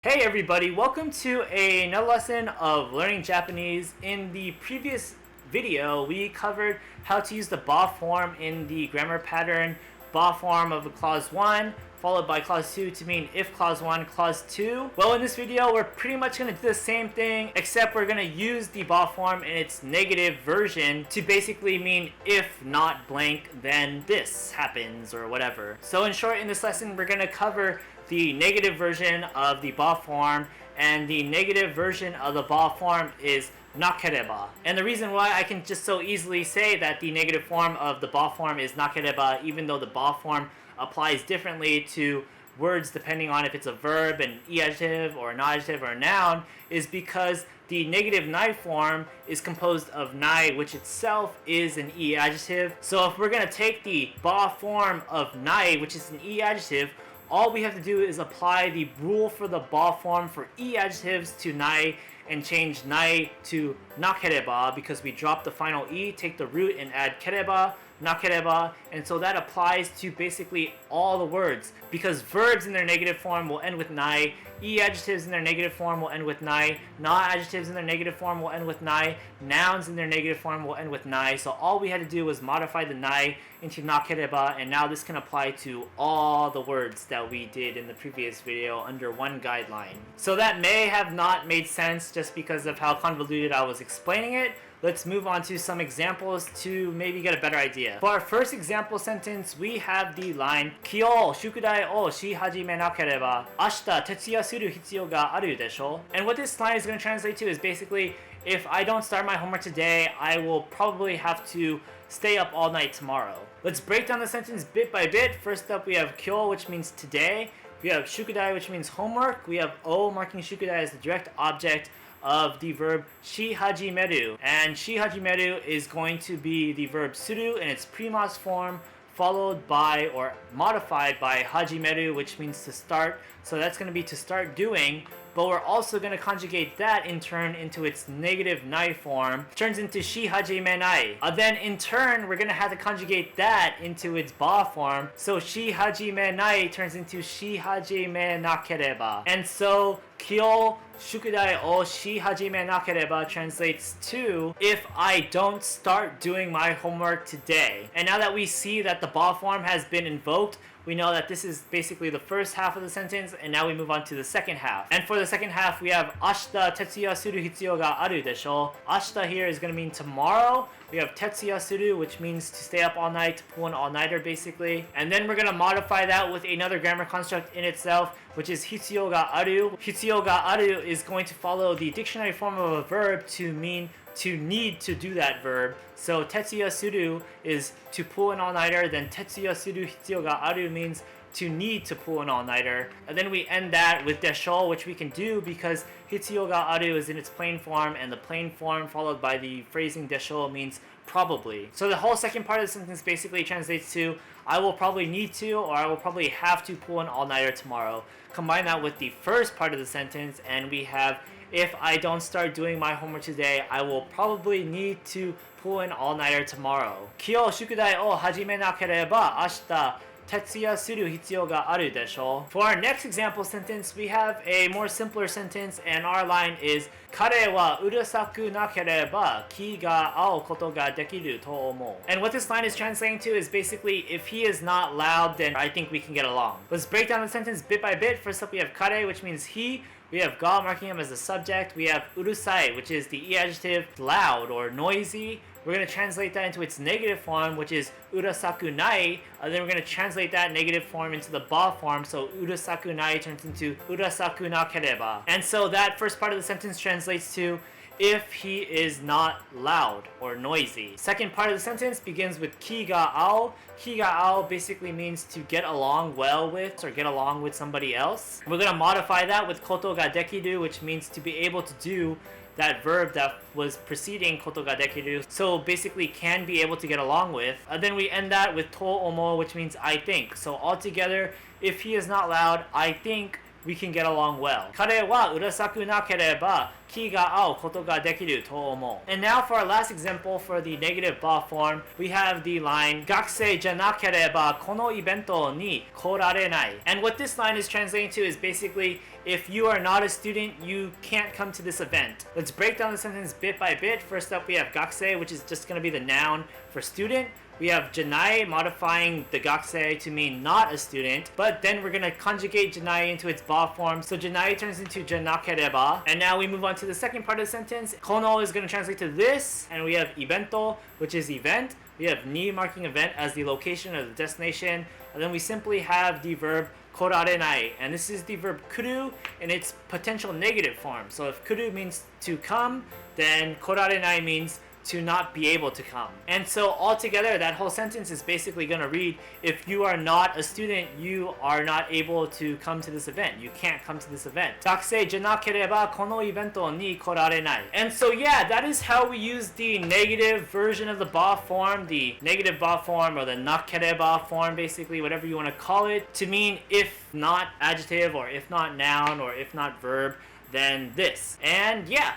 Hey everybody, welcome to another lesson of learning Japanese. In the previous video, we covered how to use the ba form in the grammar pattern ba form of a clause 1 followed by clause 2 to mean if clause 1, clause 2. Well, in this video, we're pretty much going to do the same thing, except we're going to use the ba form in its negative version to basically mean if not blank, then this happens or whatever. So in short, in this lesson, we're going to cover the negative version of the ba form, and the negative version of the ba form is nakereba. And the reason why I can just so easily say that the negative form of the ba form is nakereba, even though the ba form applies differently to words depending on if it's a verb, an e-adjective, or an adjective, or a noun, is because the negative nai form is composed of nai, which itself is an e-adjective. So if we're going to take the ba form of nai, which is an e-adjective, all we have to do is apply the rule for the ba form for e-adjectives to nai and change nai to nakereba, because we drop the final e, take the root, and add kereba, nakereba, and so that applies to basically all the words, because verbs in their negative form will end with nai, e-adjectives in their negative form will end with nai, na-adjectives in their negative form will end with nai, nouns in their negative form will end with nai. So all we had to do was modify the nai into nakereba, and now this can apply to all the words that we did in the previous video under one guideline. So that may have not made sense just because of how convoluted I was explaining it. Let's move on to some examples to maybe get a better idea. For our first example sentence, we have the line Kyou shukudaiをshihajimenakereba ashita tetsuya suru hitsuyo ga aru de shou. And what this line is going to translate to is basically, if I don't start my homework today, I will probably have to stay up all night tomorrow. Let's break down the sentence bit by bit. First up, we have kyou, which means today. We have shukudai, which means homework. We have o, marking shukudai as the direct object of the verb shihajimeru, and shihajimeru is going to be the verb suru in its premas form, followed by or modified by hajimeru, which means to start. So that's going to be to start doing, but we're also going to conjugate that in turn into its negative nai form, turns into shihajimenai. Then in turn, we're going to have to conjugate that into its ba form, so shihajimenai turns into shihajimenakereba. And so kyou shukudai o shihajimenakereba translates to, if I don't start doing my homework today. And now that we see that the ba form has been invoked, we know that this is basically the first half of the sentence, and now we move on to the second half. And for the second half, we have ashita tetsuya suru hitsuyo ga aru deshou. Ashita here is going to mean tomorrow. We have tetsuya suru, which means to stay up all night, to pull an all-nighter basically. And then we're going to modify that with another grammar construct in itself, which is hitsuyo ga aru. Hitsuyo ga aru is going to follow the dictionary form of a verb to mean to need to do that verb. So tetsuya suru is to pull an all-nighter, then tetsuya suru hitsuyo ga aru means to need to pull an all-nighter. And then we end that with deshou, which we can do because hitsuyo ga aru is in its plain form, and the plain form followed by the phrasing deshou means probably. So the whole second part of the sentence basically translates to, I will probably need to, or I will probably have to pull an all-nighter tomorrow. Combine that with the first part of the sentence, and we have, if I don't start doing my homework today, I will probably need to pull an all-nighter tomorrow. Kyou shukudai o hajimenakereba ashita tetsuya suru hitsuyo ga aru deshou. For our next example sentence, we have a more simpler sentence, and our line is Kare wa urusakunakereba ki ga ao koto ga dekiru to omou. And what this line is translating to is basically, if he is not loud, then I think we can get along. Let's break down the sentence bit by bit. First up, we have kare, which means he. We have ga, marking him as the subject. We have urusai, which is the e-adjective, loud or noisy. We're going to translate that into its negative form, which is urusakunai. Then we're going to translate that negative form into the ba form, so urusakunai turns into urusakunakereba. And so that first part of the sentence translates to, if he is not loud or noisy. Second part of the sentence begins with ki ga ao. Ki ga ao basically means to get along well with or get along with somebody else. We're going to modify that with koto ga dekiru, which means to be able to do that verb that was preceding koto ga dekiru, so basically can be able to get along with. Then we end that with to omou, which means I think. So altogether, if he is not loud, I think we can get along well. 彼はうるさくなければ気が合うことができると思う. And now for our last example for the negative ba form, we have the line 学生じゃなければこのイベントに来られない. And what this line is translating to is basically if you are not a student, you can't come to this event. Let's break down the sentence bit by bit. First up, we have gakusei, which is just going to be the noun for student. We have janai modifying the gakusei to mean not a student, but then we're going to conjugate janai into its ba form. So janai turns into jyanakereba. And now we move on to the second part of the sentence. Kono is going to translate to this, and we have ibento, which is event. We have ni marking event as the location or the destination. And then we simply have the verb korarenai, and this is the verb kuru in its potential negative form. So if kuru means to come, then korarenai means to not be able to come. And so altogether, that whole sentence is basically going to read, if you are not a student, you are not able to come to this event. You can't come to this event. Gakusei jyanakereba kono ibento ni korarenai. And so yeah, that is how we use the negative version of the ba form, the negative ba form or the nakereba form, basically, whatever you want to call it, to mean if not adjective or if not noun or if not verb, then this. And yeah,